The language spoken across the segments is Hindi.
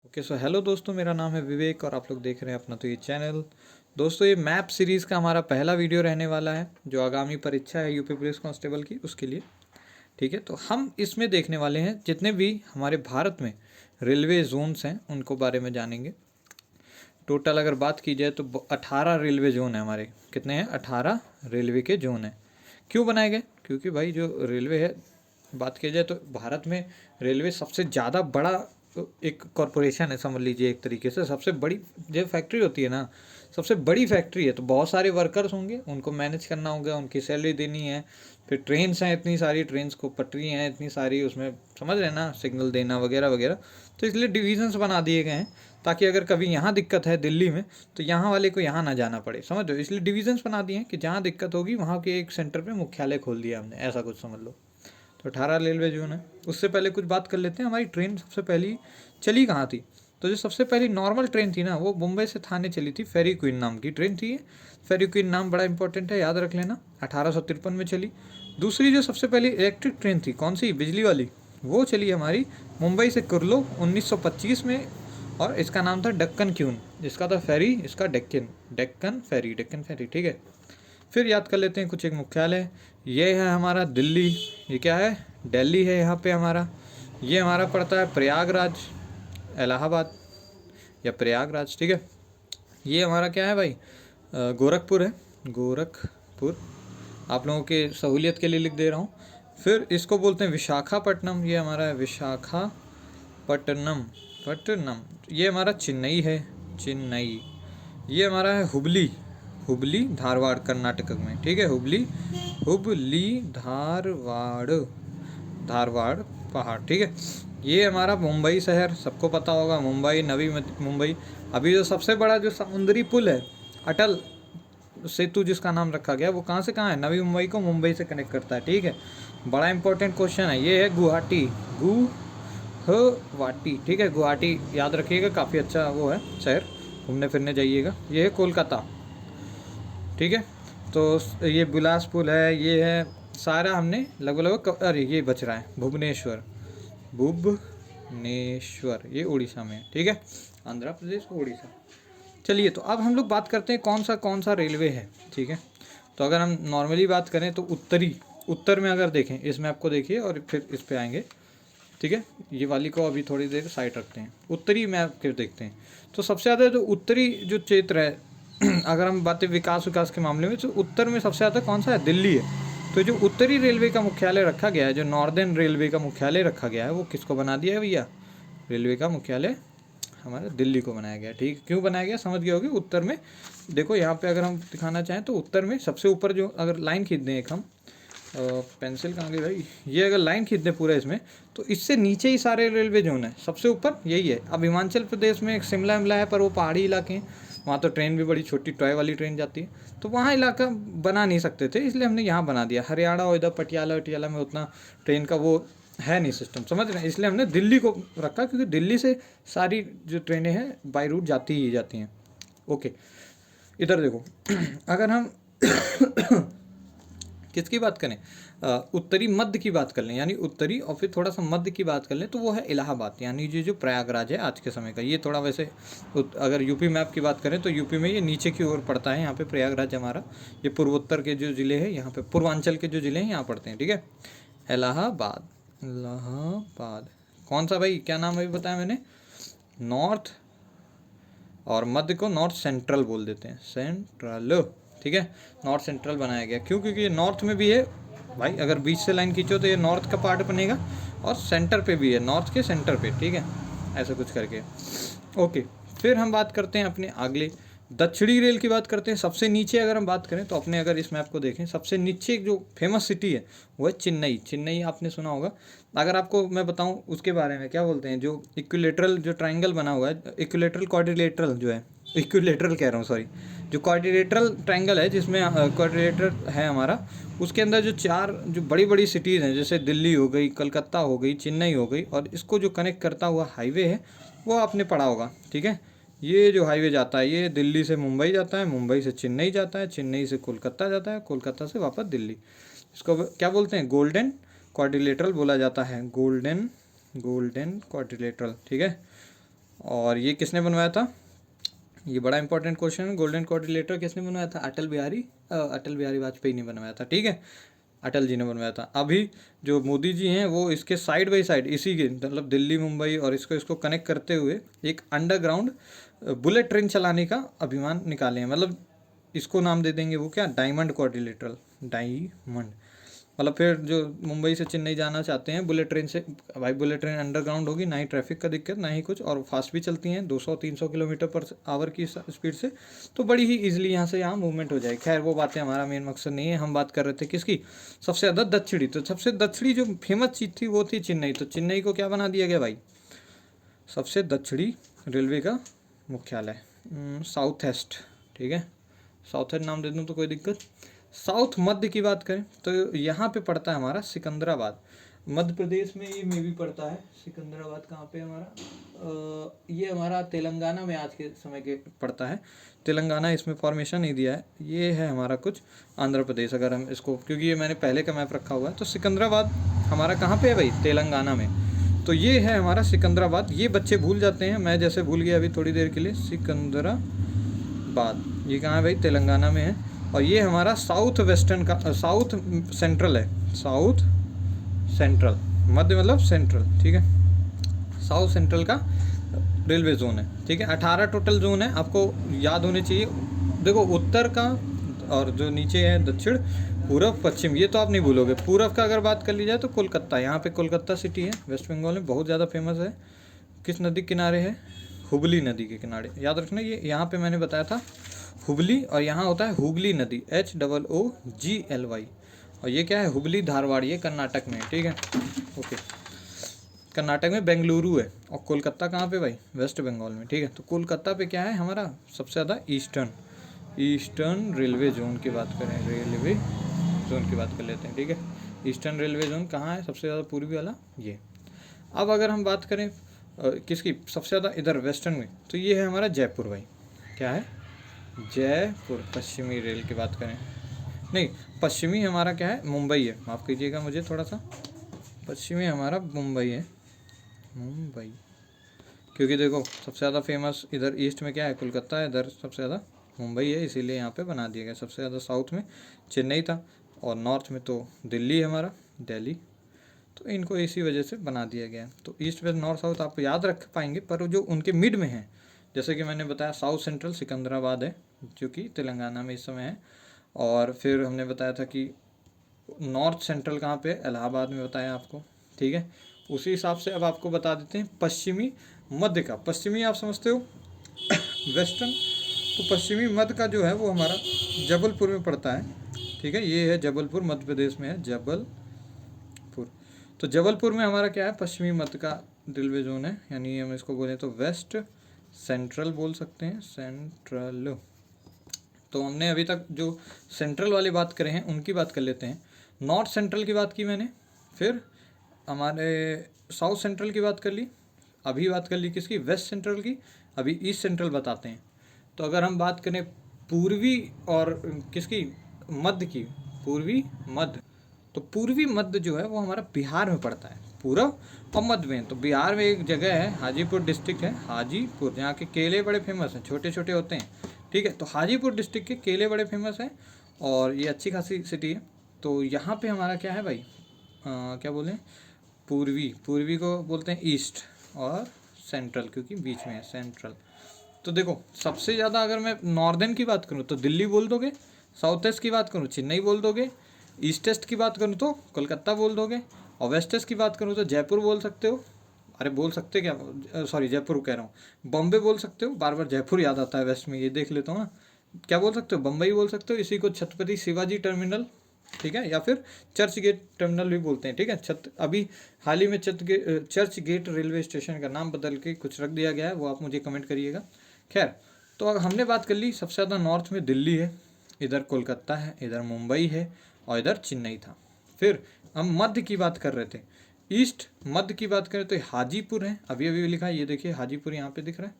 ओके सो हेलो दोस्तों, मेरा नाम है विवेक और आप लोग देख रहे हैं अपना तो ये चैनल। दोस्तों, ये मैप सीरीज़ का हमारा पहला वीडियो रहने वाला है जो आगामी परीक्षा है यूपी पुलिस कांस्टेबल की, उसके लिए। ठीक है, तो हम इसमें देखने वाले हैं जितने भी हमारे भारत में रेलवे जोन्स हैं उनको बारे में जानेंगे। टोटल अगर बात की जाए तो 18 रेलवे जोन है हमारे। कितने हैं? 18 रेलवे के जोन हैं। क्यों बनाए गए? क्योंकि भाई जो रेलवे है, बात की जाए तो भारत में रेलवे सबसे ज़्यादा बड़ा एक कॉरपोरेशन है, समझ लीजिए। एक तरीके से सबसे बड़ी जो फैक्ट्री होती है ना, सबसे बड़ी फैक्ट्री है, तो बहुत सारे वर्कर्स होंगे, उनको मैनेज करना होगा, उनकी सैलरी देनी है। फिर ट्रेन्स हैं, इतनी सारी ट्रेन्स को पटरी हैं इतनी सारी, उसमें समझ रहे हैं ना, सिग्नल देना वगैरह वगैरह। तो इसलिए डिविजन्स बना दिए गए हैं ताकि अगर कभी यहाँ दिक्कत है दिल्ली में तो यहाँ वाले को यहाँ ना जाना पड़े, समझ लो। इसलिए डिविजन्स बना दिए हैं कि जहाँ दिक्कत होगी वहाँ के एक सेंटर पे मुख्यालय खोल दिया हमने, ऐसा कुछ समझ लो। तो 18 रेलवे जोन है। उससे पहले कुछ बात कर लेते हैं, हमारी ट्रेन सबसे पहली चली कहाँ थी। तो जो सबसे पहली नॉर्मल ट्रेन थी ना, वो मुंबई से थाने चली थी। फेरी क्वीन नाम की ट्रेन थी ये। फेरी क्वीन नाम बड़ा इंपॉर्टेंट है, याद रख लेना। 1853 में चली। दूसरी जो सबसे पहली इलेक्ट्रिक ट्रेन थी, कौन सी? बिजली वाली, वो चली हमारी मुंबई से कुर्लो 1925 में। और इसका नाम था डक्कन क्यून। जिसका था फेरी, इसका डेक्कन डेक्कन फेरी, डेक्कन फेरी। ठीक है, फिर याद कर लेते हैं कुछ एक मुख्यालय। ये है हमारा दिल्ली। ये क्या है? दिल्ली है यहाँ पे हमारा। ये हमारा पड़ता है प्रयागराज, इलाहाबाद या प्रयागराज। ठीक है, ये हमारा क्या है भाई? गोरखपुर है, गोरखपुर। आप लोगों के सहूलियत के लिए लिख दे रहा हूँ। फिर इसको बोलते हैं विशाखापट्टनम। ये हमारा है विशाखापट्टनम, पट्टनम। ये हमारा चेन्नई है, चेन्नई। ये हमारा है हुबली, हुबली धारवाड़ कर्नाटक में। ठीक है, हुबली, हुबली धारवाड़, धारवाड़ पहाड़। ठीक है, ये हमारा मुंबई शहर, सबको पता होगा, मुंबई, नवी मुंबई। अभी जो सबसे बड़ा जो समुद्री पुल है, अटल सेतु जिसका नाम रखा गया, वो कहाँ से कहाँ है? नवी मुंबई को मुंबई से कनेक्ट करता है। ठीक है, बड़ा इंपॉर्टेंट क्वेश्चन है। ये है गुवाहाटी, गुवाहाटी। ठीक है, गुवाहाटी याद रखिएगा, काफ़ी अच्छा वो है शहर, घूमने फिरने जाइएगा। ये है कोलकाता। ठीक है, तो ये बिलासपुर है, ये है सारा हमने लगभग लगभग। अरे ये बच रहा है भुवनेश्वर, भुवनेश्वर, ये उड़ीसा में है। ठीक है, आंध्र प्रदेश, उड़ीसा। चलिए, तो अब हम लोग बात करते हैं कौन सा रेलवे है। ठीक है, तो अगर हम नॉर्मली बात करें तो उत्तरी, उत्तर में अगर देखें, इस मैप को देखिए और फिर इस पे आएंगे। ठीक है, ये वाली को अभी थोड़ी देर साइड रखते हैं, उत्तरी मैप के देखते हैं। तो सबसे ज़्यादा जो उत्तरी जो क्षेत्र है अगर हम बातें विकास के मामले में, तो उत्तर में सबसे ज़्यादा कौन सा है? दिल्ली है। तो जो उत्तरी रेलवे का मुख्यालय रखा गया है, जो नॉर्दर्न रेलवे का मुख्यालय रखा गया है, वो किसको बना दिया है भैया? रेलवे का मुख्यालय हमारा दिल्ली को बनाया गया। ठीक, क्यों बनाया गया समझ गए होगे। उत्तर में देखो, यहाँ पे अगर हम दिखाना चाहें तो उत्तर में सबसे ऊपर जो अगर लाइन खींच दें एक हम, पेंसिल कहाँ गई भाई, ये अगर लाइन खींच दें पूरा इसमें, तो इससे नीचे ही सारे रेलवे जोन है, सबसे ऊपर यही है। अब हिमाचल प्रदेश में एक शिमला विमला है, पर वो पहाड़ी इलाके हैं, वहाँ तो ट्रेन भी बड़ी छोटी टॉय वाली ट्रेन जाती है, तो वहाँ इलाका बना नहीं सकते थे, इसलिए हमने यहाँ बना दिया। हरियाणा और इधर पटियाला वटियाला में उतना ट्रेन का वो है नहीं सिस्टम, समझ रहे हैं, इसलिए हमने दिल्ली को रखा, क्योंकि दिल्ली से सारी जो ट्रेनें हैं बाई रूट जाती ही जाती हैं। ओके, इधर देखो अगर हम किसकी बात करें, उत्तरी मध्य की बात कर लें, यानी उत्तरी और फिर थोड़ा सा मध्य की बात कर लें, तो वो है इलाहाबाद, यानी जो प्रयागराज है आज के समय का। ये थोड़ा वैसे अगर यूपी मैप की बात करें तो यूपी में ये नीचे की ओर पड़ता है, यहाँ पे प्रयागराज हमारा। ये पूर्वोत्तर के जो ज़िले हैं, यहाँ पे पूर्वांचल के जो ज़िले हैं यहाँ पड़ते हैं। ठीक है, इलाहाबाद, इलाहाबाद। कौन सा भाई, क्या नाम अभी बताया मैंने? नॉर्थ, और मध्य को नॉर्थ सेंट्रल बोल देते हैं, सेंट्रल। ठीक है, नॉर्थ सेंट्रल बनाया गया क्यों? क्योंकि ये नॉर्थ में भी है भाई, अगर बीच से लाइन खींचो तो ये नॉर्थ का पार्ट बनेगा, और सेंटर पे भी है, नॉर्थ के सेंटर पे। ठीक है, ऐसा कुछ करके। ओके, फिर हम बात करते हैं अपने अगले दक्षिणी रेल की बात करते हैं। सबसे नीचे अगर हम बात करें तो अपने अगर इस मैप को देखें, सबसे नीचे जो फेमस सिटी है वो है चेन्नई। चेन्नई आपने सुना होगा। अगर आपको मैं बताऊं उसके बारे में, क्या बोलते हैं, जो इक्विलेटरल जो ट्रायंगल बना हुआ है, इक्विलेटरल क्वाड्रिलेटरल जो है, इक्विलेटरल कह रहा हूँ सॉरी, जो क्वाड्रिलेटरल ट्रायंगल है जिसमें क्वाड्रिलेटर है हमारा, उसके अंदर जो चार जो बड़ी बड़ी सिटीज़ हैं, जैसे दिल्ली हो गई, कलकत्ता हो गई, चेन्नई हो गई, और इसको जो कनेक्ट करता हुआ हाईवे है वो आपने पढ़ा होगा। ठीक है, ये जो हाईवे जाता है, ये दिल्ली से मुंबई जाता है, मुंबई से चेन्नई जाता है, चेन्नई से कोलकाता जाता है, कोलकाता से वापस दिल्ली। इसको क्या बोलते हैं? गोल्डन क्वाड्रिलेटरल बोला जाता है, गोल्डन, गोल्डन क्वाड्रिलेटरल। ठीक है, और ये किसने बनवाया था, ये बड़ा इंपॉर्टेंट क्वेश्चन है, गोल्डन क्वाड्रिलेटरल किसने बनवाया था, अटल बिहारी वाजपेयी ने बनवाया था, ठीक है, अटल जी ने बनवाया था। अभी जो मोदी जी हैं वो इसके साइड बाई साइड, इसी के मतलब दिल्ली मुंबई और इसको कनेक्ट करते हुए एक अंडरग्राउंड बुलेट ट्रेन चलाने का अभियान निकाले हैं। मतलब इसको नाम दे देंगे वो क्या, डायमंड क्वाड्रिलेटरल, डायमंड। मतलब फिर जो मुंबई से चेन्नई जाना चाहते हैं बुलेट ट्रेन से, भाई बुलेट ट्रेन अंडरग्राउंड होगी, ना ही ट्रैफिक का दिक्कत ना ही कुछ, और फास्ट भी चलती हैं 200-300 किलोमीटर पर आवर की स्पीड से, तो बड़ी ही ईजिली यहाँ से यहाँ मूवमेंट हो जाए। खैर वो बातें हमारा मेन मकसद नहीं है, हम बात कर रहे थे किसकी, सबसे ज़्यादा दक्षिणी। तो सबसे दक्षिणी जो फेमस चीज़ थी वो थी चेन्नई। तो चेन्नई को क्या बना दिया गया भाई, सबसे दक्षिणी रेलवे का मुख्यालय, साउथ ईस्ट, ठीक है, साउथ ईस्ट नाम दे दूँ तो कोई दिक्कत। साउथ मध्य की बात करें तो यहाँ पे पड़ता है हमारा सिकंदराबाद, मध्य प्रदेश में ये में भी पड़ता है। सिकंदराबाद कहाँ पे हमारा, ये हमारा तेलंगाना में आज के समय के पड़ता है, तेलंगाना इसमें फॉर्मेशन नहीं दिया है। ये है हमारा कुछ आंध्र प्रदेश, अगर हम इसको, क्योंकि ये मैंने पहले का मैप रखा हुआ है। तो सिकंदराबाद हमारा कहाँ पे है भाई, तेलंगाना में। तो ये है हमारा सिकंदराबाद। ये बच्चे भूल जाते हैं, मैं जैसे भूल गया अभी थोड़ी देर के लिए, सिकंदराबाद ये कहाँ है भाई, तेलंगाना में है। और ये हमारा साउथ वेस्टर्न का, साउथ सेंट्रल है, साउथ सेंट्रल, मध्य मतलब सेंट्रल, ठीक है, साउथ सेंट्रल का रेलवे जोन है, ठीक है। 18 टोटल जोन है, आपको याद होने चाहिए। देखो उत्तर का, और जो नीचे है दक्षिण, पूर्व पश्चिम, ये तो आप नहीं भूलोगे। पूर्व का अगर बात कर ली जाए तो कोलकाता, यहाँ पे कोलकाता सिटी है, वेस्ट बंगाल में, बहुत ज़्यादा फेमस है। किस नदी के किनारे है, हुगली नदी के किनारे, याद रखना। ये यहाँ पे मैंने बताया था हुगली, और यहाँ होता है हुगली नदी, HOOGLY। और ये क्या है, हुगली धारवाड़, ये कर्नाटक में है, ठीक है, ओके। कर्नाटक में बेंगलुरु है, और कोलकाता कहाँ पे भाई, वेस्ट बंगाल में, ठीक है। तो कोलकाता पे क्या है हमारा, सबसे ज़्यादा ईस्टर्न रेलवे जोन की बात करें, रेलवे जोन की बात कर लेते हैं, ठीक है। ईस्टर्न रेलवे जोन कहाँ है, सबसे ज़्यादा पूर्वी वाला ये। अब अगर हम बात करें किसकी, सबसे ज़्यादा इधर वेस्टर्न में, तो ये है हमारा जयपुर भाई, क्या है, जयपुर। पश्चिमी रेल की बात करें, नहीं पश्चिमी हमारा क्या है, मुंबई है, माफ़ कीजिएगा मुझे थोड़ा सा, पश्चिमी हमारा मुंबई है, मुंबई। क्योंकि देखो सबसे ज़्यादा फेमस इधर ईस्ट में क्या है, कोलकाता है, इधर सबसे ज़्यादा मुंबई है, इसीलिए यहाँ पे बना दिया गया। सबसे ज़्यादा साउथ में चेन्नई था, और नॉर्थ में तो दिल्ली है हमारा, दिल्ली। तो इनको इसी वजह से बना दिया गया है। तो ईस्ट वेस्ट नॉर्थ साउथ आप याद रख पाएंगे, पर जो उनके मिड में है, जैसे कि मैंने बताया साउथ सेंट्रल सिकंदराबाद है, जो कि तेलंगाना में इस समय है। और फिर हमने बताया था कि नॉर्थ सेंट्रल कहाँ पे, इलाहाबाद में बताया आपको, ठीक है। उसी हिसाब से अब आपको बता देते हैं पश्चिमी मध्य का। पश्चिमी आप समझते हो वेस्टर्न, तो पश्चिमी मध्य का जो है वो हमारा जबलपुर में पड़ता है, ठीक है। ये है जबलपुर, मध्य प्रदेश में है जबलपुर। तो जबलपुर में हमारा क्या है, पश्चिमी मध्य का रेलवे जोन है, यानी हम इसको बोले तो वेस्ट सेंट्रल बोल सकते हैं, सेंट्रल। तो हमने अभी तक जो सेंट्रल वाली बात करें हैं उनकी बात कर लेते हैं। नॉर्थ सेंट्रल की बात की मैंने, फिर हमारे साउथ सेंट्रल की बात कर ली, अभी बात कर ली किसकी, वेस्ट सेंट्रल की, अभी ईस्ट सेंट्रल बताते हैं। तो अगर हम बात करें पूर्वी और किसकी, मध्य की, पूर्वी मध्य, तो पूर्वी मध्य जो है वो हमारा बिहार में पड़ता है, पूर्व और मध्य में। तो बिहार में एक जगह है, हाजीपुर डिस्ट्रिक्ट है, हाजीपुर, जहाँ के केले बड़े फेमस हैं, छोटे छोटे होते हैं, ठीक है। तो हाजीपुर डिस्ट्रिक्ट के केले बड़े फेमस हैं, और ये अच्छी खासी सिटी है। तो यहाँ पे हमारा क्या है भाई, क्या बोलें, पूर्वी को बोलते हैं ईस्ट, और सेंट्रल क्योंकि बीच में है, सेंट्रल। तो देखो सबसे ज़्यादा अगर मैं नॉर्दर्न की बात करूँ तो दिल्ली बोल दोगे, साउथ ईस्ट की बात करूँ चेन्नई बोल दोगे, ईस्ट ईस्ट की बात करूँ तो कोलकाता बोल दोगे, और वेस्ट ईस्ट की बात करूँ तो जयपुर बोल सकते हो। अरे बोल सकते क्या, सॉरी जयपुर कह रहा हूँ, बॉम्बे बोल सकते हो, बार बार जयपुर याद आता है वेस्ट में, ये देख लेता हूँ ना। क्या बोल सकते हो, बम्बई बोल सकते हो, इसी को छत्रपति शिवाजी टर्मिनल, ठीक है, या फिर चर्च गेट टर्मिनल भी बोलते हैं, ठीक है। अभी हाल ही में चर्च गेट रेलवे स्टेशन का नाम बदल के कुछ रख दिया गया है, वो आप मुझे कमेंट करिएगा। खैर, तो अब हमने बात कर ली, सबसे ज़्यादा नॉर्थ में दिल्ली है, इधर कोलकाता है, इधर मुंबई है, और इधर चेन्नई था। फिर हम मध्य की बात कर रहे थे, ईस्ट मध्य की बात करें तो हाजीपुर है, अभी अभी लिखा है, ये देखिए हाजीपुर यहाँ पे दिख रहा है।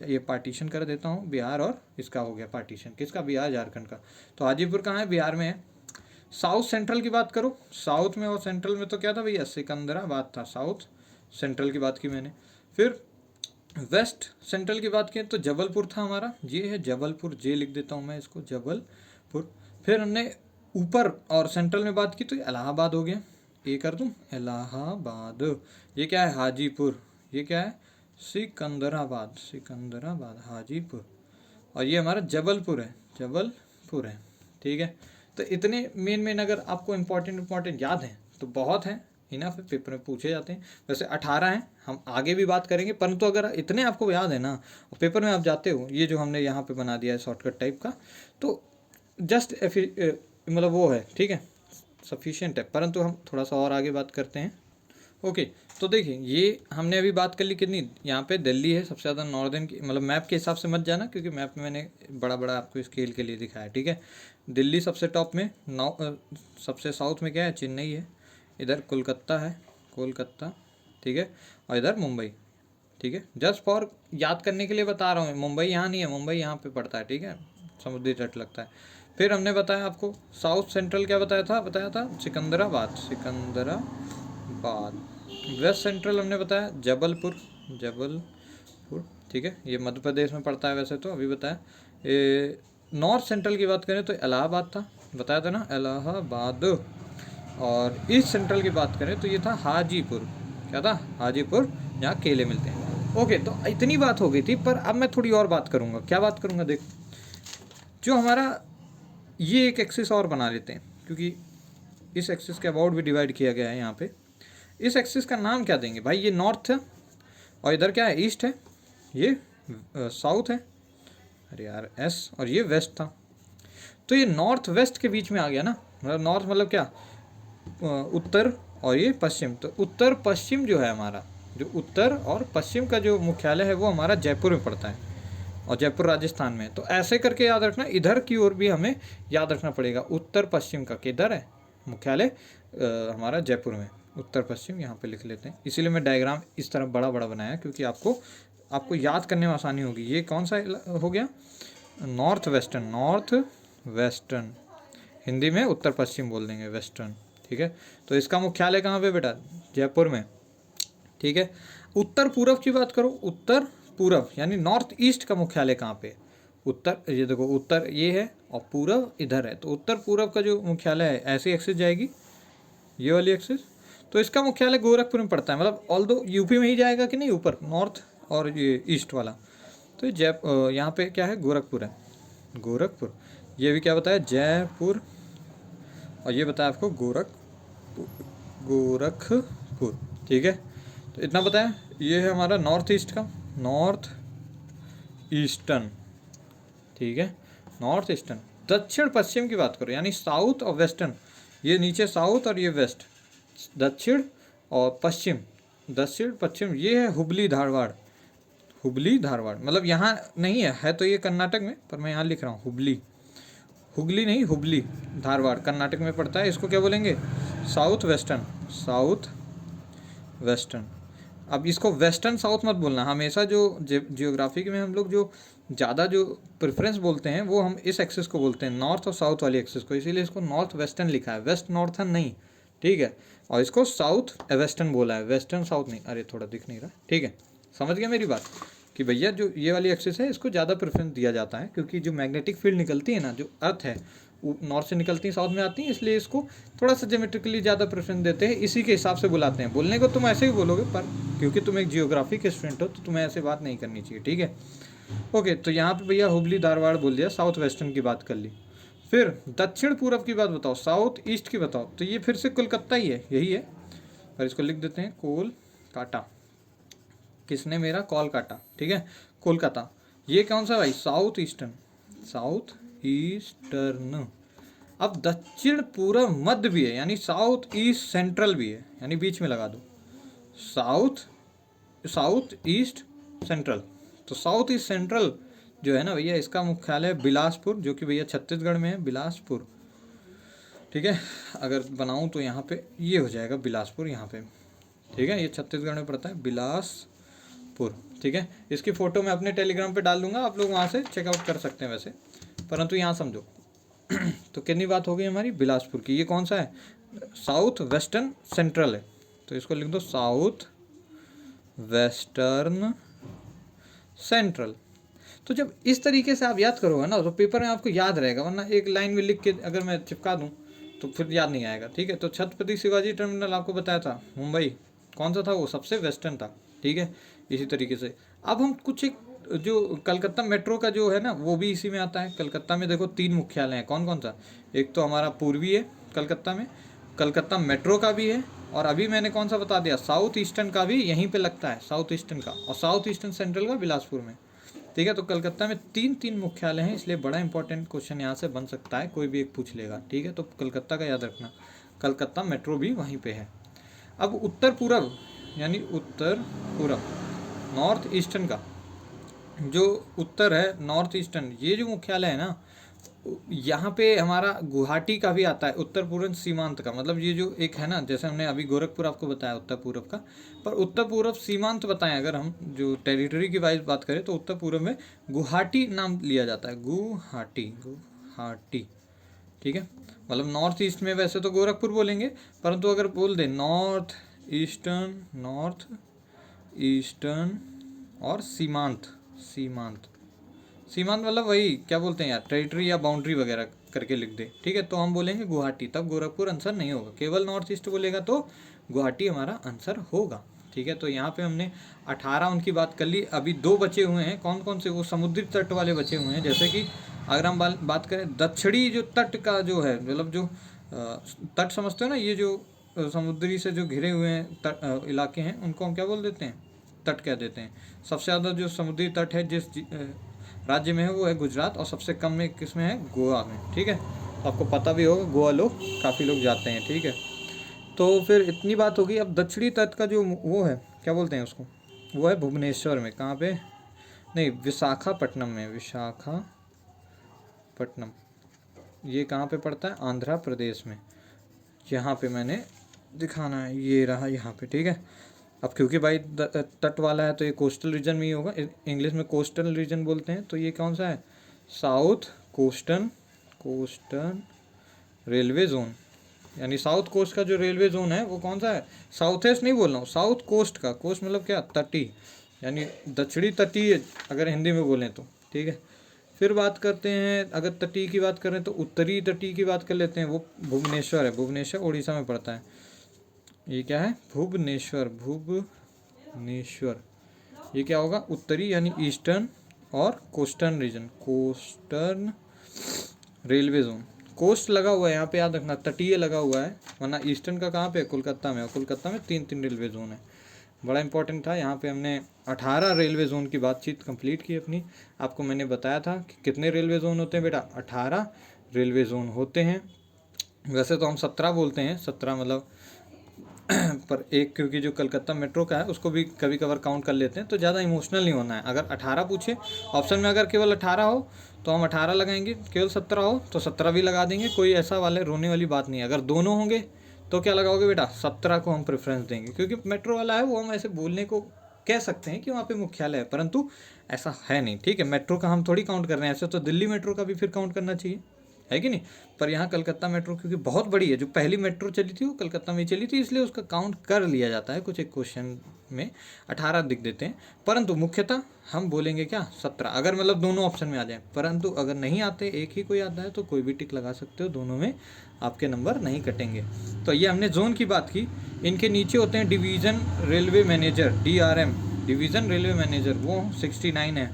ये पार्टीशन कर देता हूँ, बिहार और इसका हो गया पार्टीशन, किसका, बिहार झारखंड का। तो हाजीपुर कहाँ है, बिहार में है। साउथ सेंट्रल की बात करो, साउथ में और सेंट्रल में तो क्या था भैया, सिकंदराबाद था, साउथ सेंट्रल की बात की मैंने। फिर वेस्ट सेंट्रल की बात करें तो जबलपुर था हमारा, ये है जबलपुर, जे लिख देता हूँ मैं इसको, जबलपुर। फिर हमने ऊपर और सेंट्रल में बात की तो इलाहाबाद हो गया, ये कर दूँ इलाहाबाद। ये क्या है, हाजीपुर। ये क्या है, सिकंदराबाद, सिकंदराबाद, हाजीपुर। और ये हमारा जबलपुर है, जबलपुर है। ठीक है, तो इतने मेन मेन अगर आपको इम्पोर्टेंट याद हैं तो बहुत हैं, इनफ है, पेपर में पूछे जाते हैं। वैसे 18 हैं, हम आगे भी बात करेंगे, परंतु अगर इतने आपको याद है ना और पेपर में आप जाते हो, ये जो हमने यहाँ पे बना दिया है शॉर्टकट टाइप का, तो जस्ट मतलब वो है, ठीक है, सफिशिएंट है। परंतु हम थोड़ा सा और आगे बात करते हैं। ओके, तो देखिए ये हमने अभी बात कर ली कितनी, यहाँ पे दिल्ली है सबसे ज़्यादा नॉर्दर्न की, मतलब मैप के हिसाब से मत जाना क्योंकि मैप में मैंने बड़ा बड़ा आपको स्केल के लिए दिखाया, ठीक है। दिल्ली सबसे टॉप में, सबसे साउथ में क्या है, चेन्नई है, इधर कोलकाता है, कोलकाता, ठीक है, और इधर मुंबई, ठीक है। जस्ट फॉर याद करने के लिए बता रहा हूँ, मुंबई यहाँ नहीं है, मुंबई यहाँ पे पड़ता है, ठीक है, समुद्री तट लगता है। फिर हमने बताया आपको साउथ सेंट्रल क्या बताया था सिकंदराबाद, सिकंदराबाद। वेस्ट सेंट्रल हमने बताया जबलपुर, जबलपुर, ठीक है, ये मध्य प्रदेश में पड़ता है वैसे तो, अभी बताया। नॉर्थ सेंट्रल की बात करें तो इलाहाबाद था, बताया था ना, इलाहाबाद। और ईस्ट सेंट्रल की बात करें तो ये था हाजीपुर, क्या था, हाजीपुर, जहाँ केले मिलते हैं। ओके, तो इतनी बात हो गई थी, पर अब मैं थोड़ी और बात करूँगा। क्या बात करूँगा, देखो, जो हमारा ये एक एक्सिस और बना लेते हैं, क्योंकि इस एक्सिस के अबाउट भी डिवाइड किया गया है यहाँ पे। इस एक्सिस का नाम क्या देंगे भाई, ये नॉर्थ है और इधर क्या है, ईस्ट है, ये साउथ है, अरे यार एस, और ये वेस्ट था। तो ये नॉर्थ वेस्ट के बीच में आ गया ना, मतलब नॉर्थ मतलब क्या, उत्तर, और ये पश्चिम। तो उत्तर पश्चिम जो है हमारा, जो उत्तर और पश्चिम का जो मुख्यालय है वो हमारा जयपुर में पड़ता है, और जयपुर राजस्थान में। तो ऐसे करके याद रखना, इधर की ओर भी हमें याद रखना पड़ेगा, उत्तर पश्चिम का किधर है मुख्यालय, हमारा जयपुर में, उत्तर पश्चिम यहाँ पे लिख लेते हैं। इसीलिए मैं डायग्राम इस तरह बड़ा बड़ा बनाया, क्योंकि आपको याद करने में आसानी होगी। ये कौन सा हो गया, north western, north western, Hindi में उत्तर पश्चिम बोल देंगे, वेस्टर्न, ठीक है। तो इसका मुख्यालय कहाँ पे बेटा, जयपुर में, ठीक है। उत्तर पूर्व की बात करो, उत्तर पूर्व यानी नॉर्थ ईस्ट का मुख्यालय कहाँ पे, उत्तर, ये देखो उत्तर ये है और पूर्व इधर है, तो उत्तर पूर्व का जो मुख्यालय है, ऐसी एक्सिस जाएगी, ये वाली एक्सिस। तो इसका मुख्यालय गोरखपुर में पड़ता है, मतलब ऑल्दो यूपी में ही जाएगा कि नहीं, ऊपर नॉर्थ और ये ईस्ट वाला। तो यहाँ पे क्या है, गोरखपुर है, गोरखपुर। ये भी क्या बताया, जयपुर, और ये बताया आपको गोरखपुर, ठीक है। तो इतना बताया, ये है हमारा नॉर्थ ईस्ट का, नॉर्थ ईस्टर्न, ठीक है, नॉर्थ ईस्टर्न। दक्षिण पश्चिम की बात करो, यानी साउथ और वेस्टर्न, ये नीचे साउथ और ये वेस्ट, दक्षिण और पश्चिम, दक्षिण पश्चिम, ये है हुबली धारवाड़, हुबली धारवाड़, मतलब यहाँ नहीं है तो ये कर्नाटक में, पर मैं यहाँ लिख रहा हूँ हुबली, हुगली नहीं, हुबली धारवाड़ कर्नाटक में पड़ता है। इसको क्या बोलेंगे, साउथ वेस्टर्न, साउथ वेस्टर्न। अब इसको वेस्टर्न साउथ मत बोलना, हमेशा जो जियोग्राफी में हम लोग जो ज़्यादा जो प्रेफरेंस बोलते हैं वो हम इस एक्सिस को बोलते हैं, नॉर्थ और साउथ वाली एक्सिस को, इसीलिए इसको नॉर्थ वेस्टर्न लिखा है, वेस्ट नॉर्थन नहीं, ठीक है। और इसको साउथ वेस्टर्न बोला है, वेस्टर्न साउथ नहीं। अरे थोड़ा दिख नहीं रहा, ठीक है, समझ गया मेरी बात, कि भैया जो ये वाली एक्सिस है इसको ज़्यादा प्रेफरेंस दिया जाता है, क्योंकि जो मैग्नेटिक फील्ड निकलती है ना, जो अर्थ है, वो नॉर्थ से निकलती है, साउथ में आती है, इसलिए इसको थोड़ा सा ज्योमेट्रिकली ज़्यादा प्रेफरेंस देते हैं, इसी के हिसाब से बुलाते हैं। बोलने को तुम ऐसे ही बोलोगे, पर क्योंकि तुम एक जियोग्राफी के स्टूडेंट हो तो तुम्हें ऐसे बात नहीं करनी चाहिए, ठीक है। ओके, तो यहाँ पे भैया हुबली धारवाड़ बोल दिया, साउथ वेस्टर्न की बात कर ली। फिर दक्षिण पूर्व की बात बताओ, साउथ ईस्ट की बताओ, तो ये फिर से कोलकाता ही है, यही है, और इसको लिख देते हैं कोलकाता। किसने मेरा कॉल काटा, ठीक है, कोलकाता। ये कौन सा भाई, साउथ ईस्टर्न, साउथ ईस्टर्न। अब दक्षिण पूर्व मध्य भी है, यानी साउथ ईस्ट सेंट्रल भी है, यानी बीच में लगा दो, साउथ ईस्ट सेंट्रल। तो साउथ ईस्ट सेंट्रल जो है ना भैया, इसका मुख्यालय बिलासपुर, जो कि भैया छत्तीसगढ़ में है, बिलासपुर, ठीक है। अगर बनाऊं तो यहाँ पे ये हो जाएगा बिलासपुर, यहाँ पे, ठीक है, ये छत्तीसगढ़ में पड़ता है, बिलासपुर, ठीक है। इसकी फ़ोटो मैं अपने टेलीग्राम पे डाल दूंगा, आप लोग वहाँ से चेकआउट कर सकते हैं वैसे, परंतु यहाँ समझो। तो कितनी बात हो गई हमारी बिलासपुर की, ये कौन सा है, साउथ वेस्टर्न सेंट्रल है, तो इसको लिख दो साउथ वेस्टर्न सेंट्रल। तो जब इस तरीके से आप याद करोगे ना तो पेपर में आपको याद रहेगा, वरना एक लाइन में लिख के अगर मैं चिपका दूँ तो फिर याद नहीं आएगा। ठीक है, तो छत्रपति शिवाजी टर्मिनल आपको बताया था मुंबई, कौन सा था वो, सबसे वेस्टर्न था। ठीक है, इसी तरीके से अब हम कुछ एक जो कलकत्ता मेट्रो का जो है ना वो भी इसी में आता है। कलकत्ता में देखो 3 मुख्यालय हैं, कौन कौन सा, एक तो हमारा पूर्वी है कलकत्ता में, कलकत्ता मेट्रो का भी है, और अभी मैंने कौन सा बता दिया, साउथ ईस्टर्न का भी यहीं पे लगता है, साउथ ईस्टर्न का, और साउथ ईस्टर्न सेंट्रल का बिलासपुर में। ठीक है, तो कलकत्ता में 3 मुख्यालय हैं, इसलिए बड़ा इंपॉर्टेंट क्वेश्चन यहाँ से बन सकता है, कोई भी एक पूछ लेगा। ठीक है, तो कलकत्ता का याद रखना, कलकत्ता मेट्रो भी वहीं पे है। अब उत्तर पूरब, यानी उत्तर पूरब, नॉर्थ ईस्टर्न का जो उत्तर है, नॉर्थ ईस्टर्न, ये जो मुख्यालय है ना, यहाँ पे हमारा गुवाहाटी का भी आता है, उत्तर पूर्व सीमांत का, मतलब ये जो एक है ना, जैसे हमने अभी गोरखपुर आपको बताया उत्तर पूर्व का, पर उत्तर पूर्व सीमांत बताएं अगर हम जो टेरिटरी की वाइज बात करें तो उत्तर पूर्व में गुवाहाटी नाम लिया जाता है, गुवाहाटी, गुवाहाटी। ठीक है, मतलब नॉर्थ ईस्ट में वैसे तो गोरखपुर बोलेंगे, परंतु अगर बोल दें नॉर्थ ईस्टर्न, नॉर्थ ईस्टर्न और सीमांत, सीमांत, सीमांत मतलब वही क्या बोलते हैं यार, टेरिटरी या बाउंड्री वगैरह करके लिख दे। ठीक है, तो हम बोलेंगे गुवाहाटी, तब गोरखपुर आंसर नहीं होगा, केवल नॉर्थ ईस्ट बोलेगा तो गुवाहाटी हमारा आंसर होगा। ठीक है, तो यहाँ पे हमने 18 उनकी बात कर ली। अभी 2 बचे हुए हैं, कौन कौन से, वो समुद्री तट वाले बचे हुए हैं। जैसे कि अगर हम बात करें दक्षिणी जो तट का जो है, मतलब जो तट समझते हो ना, ये जो समुद्री से जो घिरे हुए हैं इलाके हैं, उनको हम क्या बोल देते हैं, तट कह देते हैं। सबसे ज़्यादा जो समुद्री तट है जिस राज्य में है वो है गुजरात, और सबसे कम में किस में है, गोवा में। ठीक है, तो आपको पता भी होगा गोवा लोग काफ़ी लोग जाते हैं। ठीक है, तो फिर इतनी बात होगी। अब दक्षिणी तट का जो वो है, क्या बोलते हैं उसको, वो है भुवनेश्वर में, कहाँ पे, नहीं विशाखापट्टनम में, विशाखापट्टनम, ये कहाँ पे पड़ता है, आंध्र प्रदेश में। यहाँ पे मैंने दिखाना है, ये रहा यहाँ पे। ठीक है, अब क्योंकि भाई तट वाला है तो ये कोस्टल रीजन में ही होगा, इंग्लिश में कोस्टल रीजन बोलते हैं, तो ये कौन सा है, साउथ कोस्टर्न, कोस्टर्न रेलवे जोन, यानी साउथ कोस्ट का जो रेलवे जोन है वो कौन सा है, साउथ ईस्ट नहीं बोल रहा हूँ, साउथ कोस्ट का, कोस्ट मतलब क्या, तटी, यानी दक्षिणी तटीय अगर हिंदी में बोलें तो। ठीक है, फिर बात करते हैं, अगर तटीय की बात करें तो उत्तरी तटीय की बात कर लेते हैं, वो भुवनेश्वर है, भुवनेश्वर उड़ीसा में पड़ता है। ये क्या है, भुवनेश्वर, भुवनेश्वर, ये क्या होगा, उत्तरी यानी ईस्टर्न और कोस्टर्न रीजन, कोस्टर्न रेलवे जोन, कोस्ट लगा हुआ है यहाँ पे, याद रखना तटीय लगा हुआ है, वरना ईस्टर्न का कहाँ पे है, कोलकाता में, और कोलकाता में 3 रेलवे जोन है। बड़ा इंपॉर्टेंट था। यहाँ पे हमने 18 रेलवे जोन की बातचीत कंप्लीट की अपनी। आपको मैंने बताया था कि कितने रेलवे जोन होते हैं बेटा, 18 रेलवे जोन होते हैं। वैसे तो हम 17 बोलते हैं, 17 मतलब पर एक, क्योंकि जो कलकत्ता मेट्रो का है उसको भी कभी कभार काउंट कर लेते हैं, तो ज़्यादा इमोशनल नहीं होना है। अगर 18 पूछे ऑप्शन में, अगर केवल 18 हो तो हम 18 लगाएंगे, केवल 17 हो तो 17 भी लगा देंगे, कोई ऐसा वाले रोने वाली बात नहीं है। अगर दोनों होंगे तो क्या लगाओगे बेटा, 17 को हम प्रेफरेंस देंगे, क्योंकि मेट्रो वाला है वो हम ऐसे बोलने को कह सकते हैं कि वहाँ पे मुख्यालय है, परंतु ऐसा है नहीं। ठीक है, मेट्रो का हम थोड़ी काउंट कर रहे हैं, ऐसे तो दिल्ली मेट्रो का भी फिर काउंट करना चाहिए, है कि नहीं। पर यहाँ कलकत्ता मेट्रो क्योंकि बहुत बड़ी है, जो पहली मेट्रो चली थी वो कलकत्ता में चली थी, इसलिए उसका काउंट कर लिया जाता है। कुछ एक क्वेश्चन में 18 दिख देते हैं, परंतु मुख्यतः हम बोलेंगे क्या, 17, अगर मतलब दोनों ऑप्शन में आ जाए। परंतु अगर नहीं आते, एक ही कोई आता है तो कोई भी टिक लगा सकते हो, दोनों में आपके नंबर नहीं कटेंगे। तो ये हमने जोन की बात की। इनके नीचे होते हैं division railway manager, DRM, division railway manager, वो 69 है।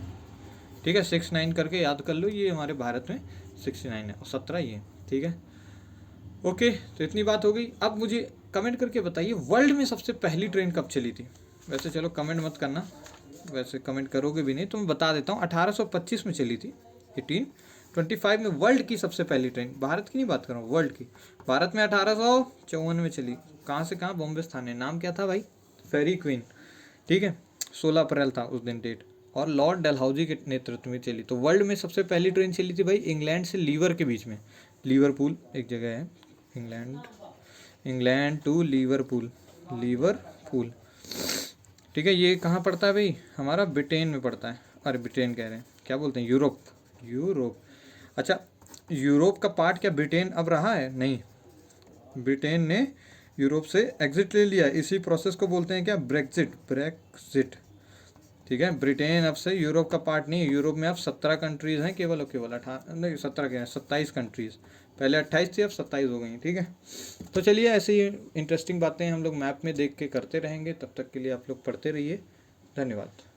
ठीक है, 69 करके याद कर लो, ये हमारे भारत में 69 है और 17 ये। ठीक है, ओके, तो इतनी बात हो गई। अब मुझे कमेंट करके बताइए वर्ल्ड में सबसे पहली ट्रेन कब चली थी। वैसे चलो कमेंट मत करना, वैसे कमेंट करोगे भी नहीं तो मैं बता देता हूँ, 1825 में चली थी, 1825 में वर्ल्ड की सबसे पहली ट्रेन, भारत की नहीं बात कर रहा हूँ, वर्ल्ड की। भारत में 1854 में चली, कहाँ से कहाँ, बॉम्बे स्थान है, नाम क्या था भाई, फेरी क्वीन। ठीक है, 16 अप्रैल था उस दिन डेट, और लॉर्ड डलहौजी के नेतृत्व में चली। तो वर्ल्ड में सबसे पहली ट्रेन चली थी भाई इंग्लैंड से लीवर के बीच में, लीवरपूल एक जगह है, इंग्लैंड टू लीवरपूल, लीवरपूल। ठीक है, ये कहाँ पड़ता है भाई, हमारा ब्रिटेन में पड़ता है, अरे ब्रिटेन कह रहे हैं, क्या बोलते हैं, यूरोप, यूरोप। अच्छा, यूरोप का पार्ट क्या ब्रिटेन अब रहा है, नहीं, ब्रिटेन ने यूरोप से एग्जिट ले लिया, इसी प्रोसेस को बोलते हैं क्या, ब्रेक्जिट, ब्रेक्जिट। ठीक है। ब्रिटेन अब से यूरोप का पार्ट नहीं है, यूरोप में अब 17 कंट्रीज़ हैं केवल और केवल, 18 नहीं 17 के हैं, 27 कंट्रीज़, पहले 28 थी अब 27 हो गई, ठीक है। तो चलिए ऐसे ही इंटरेस्टिंग बातें हम लोग मैप में देख के करते रहेंगे, तब तक के लिए आप लोग पढ़ते रहिए। धन्यवाद।